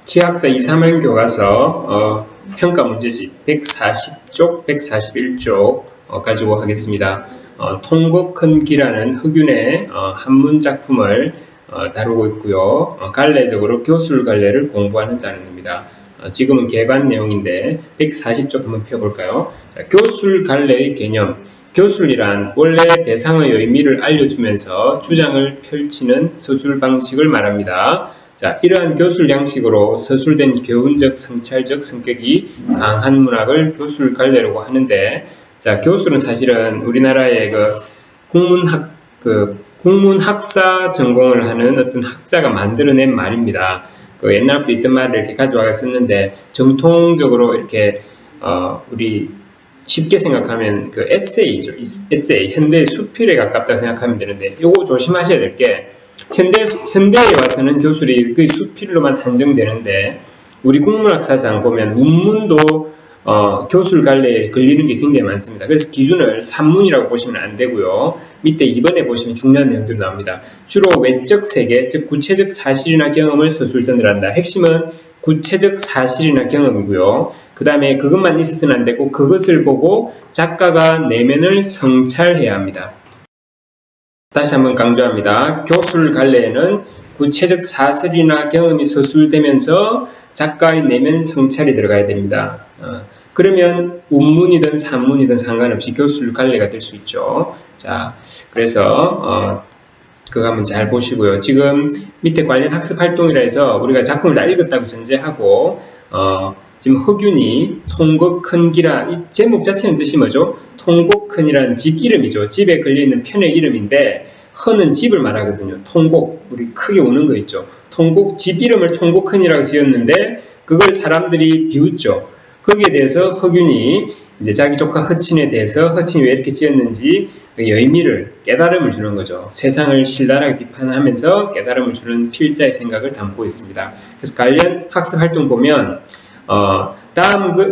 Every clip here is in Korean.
치학사 2, 3학 교과서 평가 문제집 140쪽, 141쪽 가지고 하겠습니다. 통곡헌기라는 흑윤의 한문 작품을 다루고 있고요. 갈래적으로 교술갈래를 공부하는 단원입니다. 지금은 개관 내용인데 140쪽 한번 펴볼까요? 자, 교술갈래의 개념. 교술이란 원래 대상의 의미를 알려주면서 주장을 펼치는 서술 방식을 말합니다. 자, 이러한 교술 양식으로 서술된 교훈적, 성찰적 성격이 강한 문학을 교술갈래라고 하는데, 자, 교술은 사실은 우리나라의 국문학사 전공을 하는 어떤 학자가 만들어낸 말입니다. 옛날부터 있던 말을 이렇게 가져와서 썼는데, 정통적으로 이렇게, 우리 쉽게 생각하면 에세이죠. 에세이. 현대의 수필에 가깝다고 생각하면 되는데, 요거 조심하셔야 될 게, 현대에 와서는 교술이 그 수필로만 한정되는데, 우리 국문학 사상 보면 문문도 교술 갈래에 걸리는 게 굉장히 많습니다. 그래서 기준을 산문이라고 보시면 안 되고요. 밑에 2번에 보시면 중요한 내용들이 나옵니다. 주로 외적 세계, 즉 구체적 사실이나 경험을 서술 전달한다. 핵심은 구체적 사실이나 경험이고요. 그 다음에 그것만 있어서는 안 되고 그것을 보고 작가가 내면을 성찰해야 합니다. 다시 한번 강조합니다. 교술 갈래에는 구체적 사실이나 경험이 서술되면서 작가의 내면 성찰이 들어가야 됩니다. 그러면 운문이든 산문이든 상관없이 교술 갈래가 될 수 있죠. 자, 그래서 그거 한번 잘 보시고요. 지금 밑에 관련 학습 활동이라 해서 우리가 작품을 다 읽었다고 전제하고 지금 흑윤이 통곡헌기라, 이 제목 자체는 뜻이 뭐죠? 통곡헌이라는 집 이름이죠. 집에 걸려있는 편의 이름인데 헌은 집을 말하거든요. 통곡, 우리 크게 우는 거 있죠. 통곡, 집 이름을 통곡헌이라고 지었는데 그걸 사람들이 비웃죠. 거기에 대해서 흑윤이 이제 자기 조카 허친에 대해서 허친이 왜 이렇게 지었는지 의미를, 깨달음을 주는 거죠. 세상을 신랄하게 비판하면서 깨달음을 주는 필자의 생각을 담고 있습니다. 그래서 관련 학습 활동 보면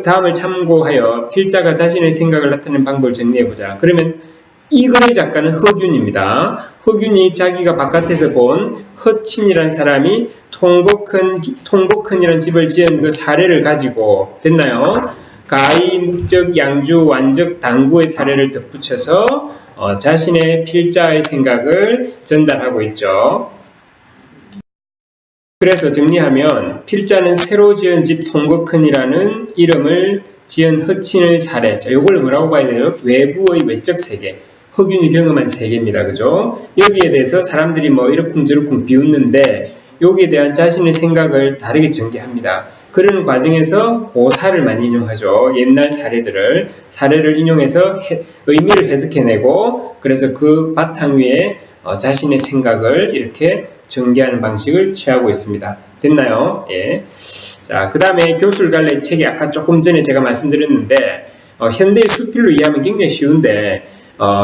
다음을 참고하여 필자가 자신의 생각을 나타내는 방법을 정리해보자. 그러면 이 글의 작가는 흑윤입니다. 흑윤이 자기가 바깥에서 본 허친이란 사람이 통곡헌이라는 집을 지은 그 사례를 가지고, 됐나요? 가히, 묵적, 양주, 완적, 당구의 사례를 덧붙여서 자신의 필자의 생각을 전달하고 있죠. 그래서 정리하면 필자는 새로 지은 집 통곡헌이라는 이름을 지은 허친의 사례. 자, 이걸 뭐라고 봐야 돼요? 외부의 외적 세계. 흑윤이 경험한 세계입니다. 그죠? 여기에 대해서 사람들이 이러쿵저러쿵 비웃는데 여기에 대한 자신의 생각을 다르게 전개합니다. 그런 과정에서 고사를 많이 인용하죠. 옛날 사례를 인용해서 의미를 해석해내고, 그래서 그 바탕 위에 자신의 생각을 이렇게 전개하는 방식을 취하고 있습니다. 됐나요? 예. 자, 그 다음에 교술갈래 책이 아까 조금 전에 제가 말씀드렸는데, 현대의 수필로 이해하면 굉장히 쉬운데,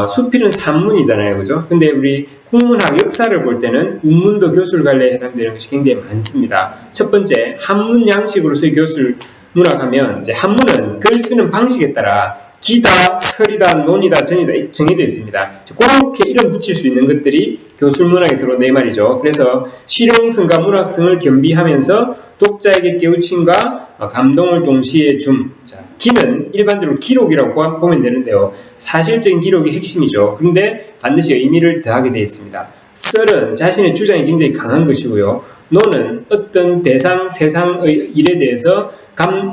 수필은 산문이잖아요. 그죠? 근데 우리 국문학 역사를 볼 때는 운문도 교술갈래에 해당되는 것이 굉장히 많습니다. 첫 번째, 한문 양식으로서의 교술 문학하면, 이제 한문은 글 쓰는 방식에 따라 기다, 설이다, 논이다, 전이다 정해져 있습니다. 그렇게 이름 붙일 수 있는 것들이 교술문학에 들어온다 이 말이죠. 그래서 실용성과 문학성을 겸비하면서 독자에게 깨우침과 감동을 동시에 줌. 자, 기는 일반적으로 기록이라고 보면 되는데요. 사실적인 기록이 핵심이죠. 그런데 반드시 의미를 더하게 되어 있습니다. 설은 자신의 주장이 굉장히 강한 것이고요. 논은 어떤 대상, 세상의 일에 대해서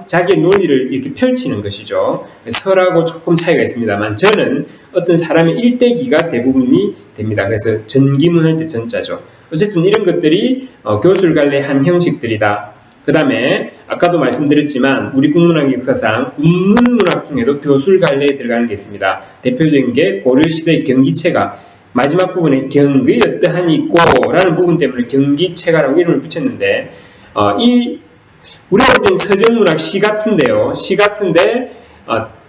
자기의 논리를 이렇게 펼치는 것이죠. 설하고 조금 차이가 있습니다만, 전은 어떤 사람의 일대기가 대부분이 됩니다. 그래서 전기문 할 때 전자죠. 어쨌든 이런 것들이 교술갈래의 한 형식들이다. 그 다음에 아까도 말씀드렸지만 우리 국문학 역사상 운문문학 중에도 교술갈래에 들어가는 게 있습니다. 대표적인 게 고려시대의 경기체가, 마지막 부분에 경의 어떠하니 있고 라는 부분 때문에 경기체가라고 이름을 붙였는데, 우리가 볼 때는 서정문학 시 같은데요. 시 같은데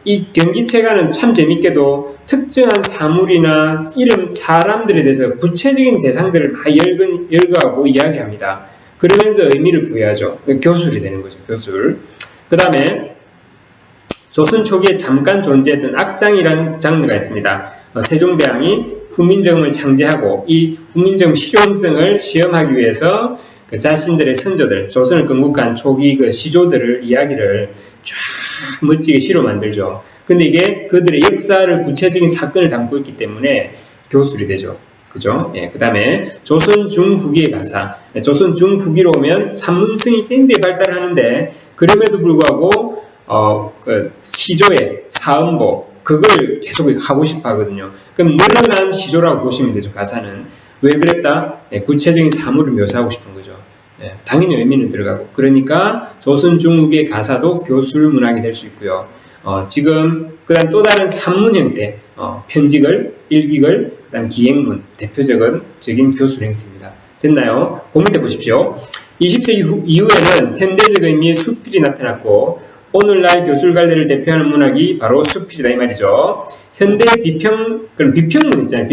이 경기체가는 참 재밌게도 특정한 사물이나 이름, 사람들에 대해서 구체적인 대상들을 다 열거하고 이야기합니다. 그러면서 의미를 부여하죠. 교술이 되는 거죠. 교술. 그 다음에 조선 초기에 잠깐 존재했던 악장이라는 장르가 있습니다. 세종대왕이 훈민정음을 창제하고 이 훈민정음 실용성을 시험하기 위해서 그 자신들의 선조들, 조선을 건국한 초기 그 시조들을 이야기를 쫙 멋지게 시로 만들죠. 근데 이게 그들의 역사를 구체적인 사건을 담고 있기 때문에 교술이 되죠. 그죠? 예, 그 다음에 조선 중후기의 가사. 조선 중후기로 오면 산문성이 굉장히 발달하는데 그럼에도 불구하고 그 시조의 사음보 그걸 계속 하고 싶어 하거든요. 그럼 늘어난 시조라고 보시면 되죠. 가사는. 왜 그랬다? 예, 구체적인 사물을 묘사하고 싶은 거죠. 예, 당연히 의미는 들어가고. 그러니까 조선 중후기의 가사도 교술 문학이 될 수 있고요. 지금 그다음 또 다른 산문 형태, 편지글, 일기글, 그다음 기행문, 대표적인 교술 형태입니다. 됐나요? 그 밑에 보십시오. 20세기 이후에는 현대적 의미의 수필이 나타났고 오늘날 교술 갈래를 대표하는 문학이 바로 수필이다 이 말이죠. 현대 그럼 비평문 있잖아요.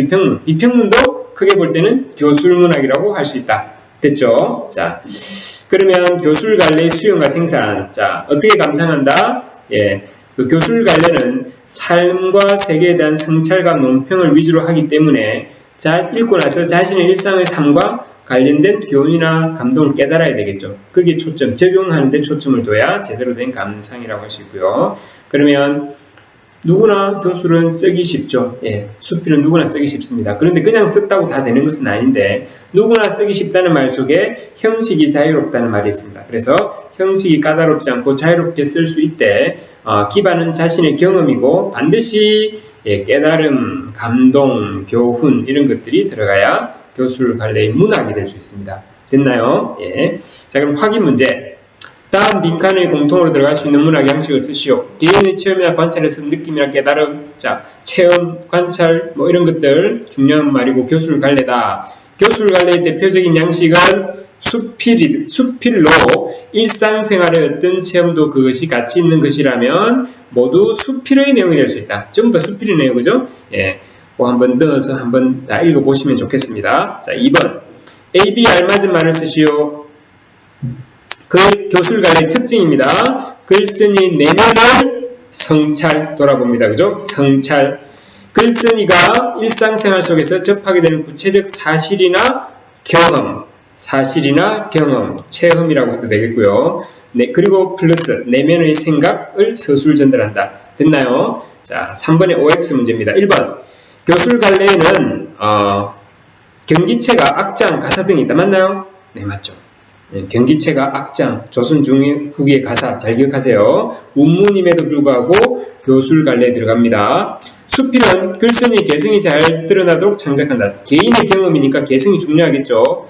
비평문도 크게 볼 때는 교술 문학이라고 할 수 있다. 됐죠? 자, 그러면 교술 갈래의 수용과 생산, 자 어떻게 감상한다? 예. 그 교술 갈래는 삶과 세계에 대한 성찰과 논평을 위주로 하기 때문에 읽고 나서 자신의 일상의 삶과 관련된 교훈이나 감동을 깨달아야 되겠죠. 그게 초점, 적용하는 데 초점을 둬야 제대로 된 감상이라고 할 수 있고요. 그러면 누구나 교술은 쓰기 쉽죠. 예, 수필은 누구나 쓰기 쉽습니다. 그런데 그냥 썼다고 다 되는 것은 아닌데 누구나 쓰기 쉽다는 말 속에 형식이 자유롭다는 말이 있습니다. 그래서 형식이 까다롭지 않고 자유롭게 쓸 수 있대 기반은 자신의 경험이고 반드시 깨달음, 감동, 교훈 이런 것들이 들어가야 교술 갈래의 문학이 될 수 있습니다. 됐나요? 예. 자, 그럼 확인 문제. 다음 빈칸의 공통으로 들어갈 수 있는 문학 양식을 쓰시오. 개인의 체험이나 관찰에서 느낌이나 깨달음, 자, 체험, 관찰, 뭐 이런 것들 중요한 말이고 교술 갈래다. 교술 갈래의 대표적인 양식은 수필로 일상생활의 어떤 체험도 그것이 가치 있는 것이라면 모두 수필의 내용이 될 수 있다. 전부 다 수필의 내용, 그죠? 예. 한번 넣어서 한번 다 읽어보시면 좋겠습니다. 자, 2번. A, B 알맞은 말을 쓰시오. 교술 갈래의 특징입니다. 글쓴이 내면을 성찰 돌아봅니다. 그죠? 성찰. 글쓴이가 일상생활 속에서 접하게 되는 구체적 사실이나 경험, 체험이라고 해도 되겠고요. 네, 그리고 플러스 내면의 생각을 서술 전달한다. 됐나요? 자, 3번의 OX 문제입니다. 1번. 교술 갈래에는 경기체가 악장, 가사 등이 있다. 맞나요? 네, 맞죠. 경기체가 악장, 조선 중후기의 가사 잘 기억하세요. 운문임에도 불구하고 교술 갈래에 들어갑니다. 수필은 글쓴이 개성이 잘 드러나도록 창작한다. 개인의 경험이니까 개성이 중요하겠죠.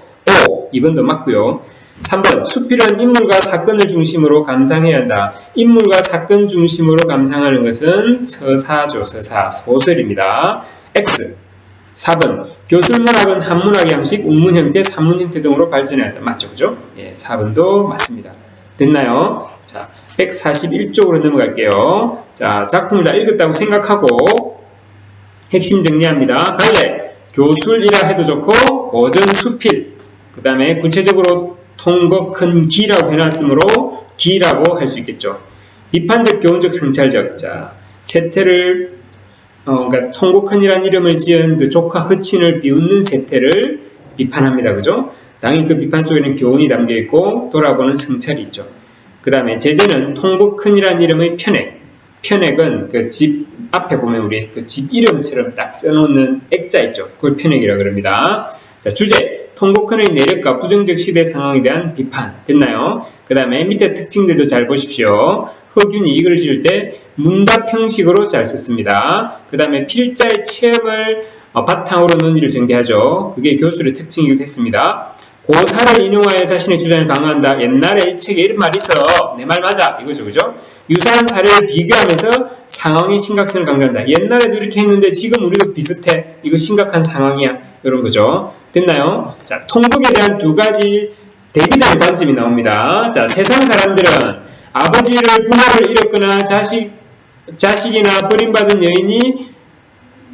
2번도 맞고요. 3번 수필은 인물과 사건을 중심으로 감상해야 한다. 인물과 사건 중심으로 감상하는 것은 서사죠. 소설입니다. X 4번 교술문학은 한문학 양식, 운문 형태, 산문 형태 등으로 발전해야 한다. 맞죠? 그죠? 예, 4번도 맞습니다. 됐나요? 자, 141쪽으로 넘어갈게요. 자, 작품을 다 읽었다고 생각하고 핵심 정리합니다. 갈래, 교술이라 해도 좋고 고전 수필, 그 다음에 구체적으로 통고 큰 기라고 해놨으므로 기라고 할 수 있겠죠. 비판적, 교훈적, 성찰적. 자, 세태를 그러니까 통곡헌이라는 이름을 지은 그 조카 허친을 비웃는 세태를 비판합니다. 그죠? 당연히 그 비판 속에는 교훈이 담겨 있고 돌아보는 성찰이 있죠. 그 다음에 제재는 통곡헌이라는 이름의 편액. 편액은 그 집 앞에 보면 우리 그 집 이름처럼 딱 써놓는 액자 있죠. 그걸 편액이라고 그럽니다. 자, 주제. 통곡헌의 내력과 부정적 시대 상황에 대한 비판. 됐나요? 그 다음에 밑에 특징들도 잘 보십시오. 허균이 이걸 지을 때 문답 형식으로 잘 썼습니다. 그 다음에 필자의 체험을 바탕으로 논의를 전개하죠. 그게 교술의 특징이기도 했습니다. 고사를 인용하여 자신의 주장을 강화한다. 옛날에 이 책에 이런 말이 있어. 내 말 맞아. 이거죠. 그죠? 유사한 사례를 비교하면서 상황의 심각성을 강조한다. 옛날에도 이렇게 했는데 지금 우리도 비슷해. 이거 심각한 상황이야. 이런 거죠. 됐나요? 자, 통곡에 대한 두 가지 대비되는 관점이 나옵니다. 자, 세상 사람들은 아버지를, 부모를 잃었거나 자식이나 버림받은 여인이,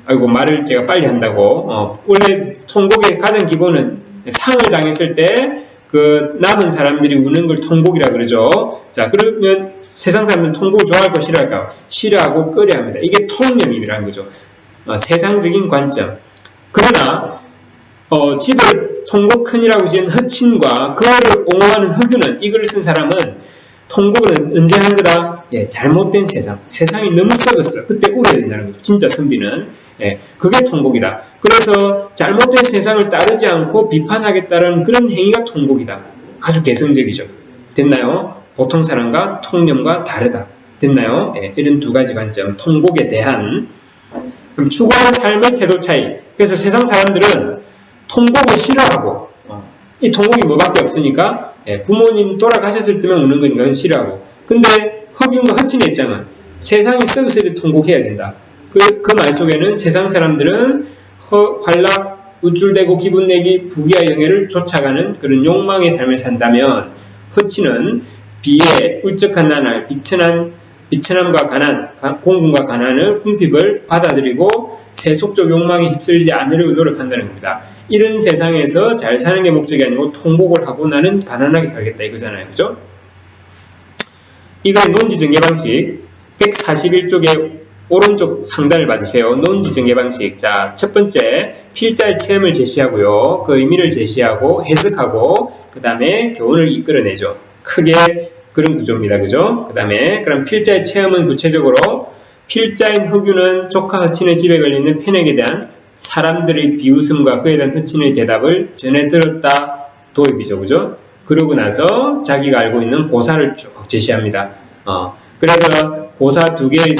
아이고, 말을 제가 빨리 한다고. 원래 통곡의 가장 기본은 상을 당했을 때 그 남은 사람들이 우는 걸 통곡이라 그러죠. 자, 그러면 세상 사람들은 통곡을 좋아할까 싫어할까? 싫어하고 꺼려합니다. 이게 통념이라는 거죠. 세상적인 관점. 그러나 집을 통곡흔이라고 지은 허친과 그를 옹호하는 허균은 이 글을 쓴 사람은 통곡은 언제 한 거다? 예, 잘못된 세상. 세상이 너무 썩었어. 그때 울어야 된다는 거죠. 진짜 선비는. 예, 그게 통곡이다. 그래서 잘못된 세상을 따르지 않고 비판하겠다는 그런 행위가 통곡이다. 아주 개성적이죠. 됐나요? 보통 사람과 통념과 다르다. 됐나요? 예, 이런 두 가지 관점. 통곡에 대한. 그럼 추구하는 삶의 태도 차이. 그래서 세상 사람들은 통곡을 싫어하고, 이 통곡이 뭐밖에 없으니까, 예, 부모님 돌아가셨을 때만 우는 거니까 싫어하고. 근데 허균과 허친의 입장은 세상이 썩었을 때 통곡해야 된다. 그 말 속에는 세상 사람들은 활락, 우쭐대고 기분 내기, 부귀와 영예를 쫓아가는 그런 욕망의 삶을 산다면 허친은 비에 울적한 나날, 비천함과 가난, 공분과 가난을 궁핍을 받아들이고 세속적 욕망에 휩쓸리지 않으려고 노력한다는 겁니다. 이런 세상에서 잘 사는 게 목적이 아니고 통곡을 하고 나는 가난하게 살겠다 이거잖아요. 그죠? 이건 논지전개 방식 141쪽에 오른쪽 상단을 봐주세요. 논지전개 방식. 자, 첫 번째 필자의 체험을 제시하고요. 그 의미를 제시하고 해석하고 그 다음에 교훈을 이끌어내죠. 크게 그런 구조입니다. 그죠? 그 다음에 그럼 필자의 체험은 구체적으로 필자인 허균은 조카 허친의 집에 걸려있는 편액에 대한 사람들의 비웃음과 그에 대한 허친의 대답을 전해 들었다 도입이죠. 그죠? 그러고 나서 자기가 알고 있는 고사를 쭉 제시합니다. 그래서 고사 두 개의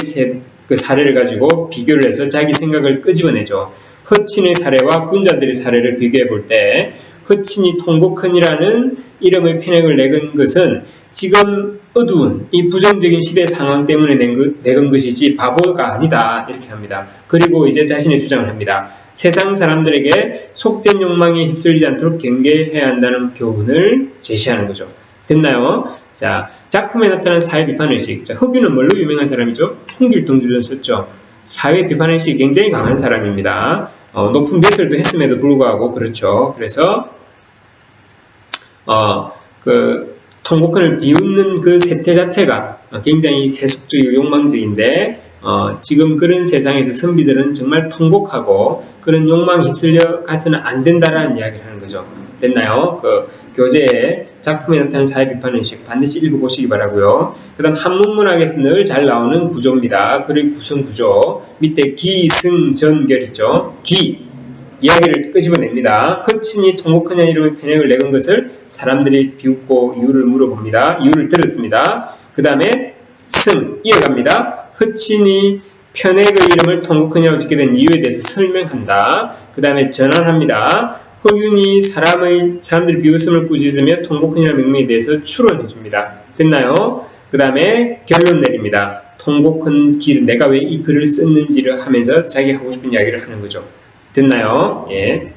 그 사례를 가지고 비교를 해서 자기 생각을 끄집어내죠. 허친의 사례와 군자들의 사례를 비교해 볼 때 허친이 통곡흔이라는 이름의 편액을 내건 것은 지금 어두운 이 부정적인 시대 상황 때문에 내건 것이지 바보가 아니다 이렇게 합니다. 그리고 이제 자신의 주장을 합니다. 세상 사람들에게 속된 욕망에 휩쓸리지 않도록 경계해야 한다는 교훈을 제시하는 거죠. 됐나요? 자, 작품에 나타난 사회 비판의식. 자, 허균은 뭘로 유명한 사람이죠? 홍길동주전 썼죠. 사회 비판의식이 굉장히 강한 사람입니다. 높은 벼슬도 했음에도 불구하고 그렇죠. 그래서 통곡흔을 비웃는 그 세태 자체가 굉장히 세속적이고 욕망적인데 지금 그런 세상에서 선비들은 정말 통곡하고 그런 욕망에 휩쓸려 가서는 안 된다라는 이야기를 하는 거죠. 됐나요? 그 교재에 작품에 나타나는 사회 비판의식 반드시 읽어보시기 바라고요. 그 다음 한문문학에서 늘 잘 나오는 구조입니다. 글의 구성 구조 밑에 기승전결 있죠. 이야기를 끄집어냅니다. 허친이 통곡흔이라는 이름의 편액을 내건 것을 사람들이 비웃고 이유를 물어봅니다. 이유를 들었습니다. 그 다음에 이어갑니다. 허친이 편액의 이름을 통곡흔이라고 짓게 된 이유에 대해서 설명한다. 그 다음에 전환합니다. 허균이 사람들이 비웃음을 꾸짖으며 통곡흔이라는 명명에 대해서 추론해줍니다. 됐나요? 그 다음에 결론 내립니다. 통곡흔 길, 내가 왜 이 글을 썼는지를 하면서 자기 하고 싶은 이야기를 하는 거죠. 됐나요? 예.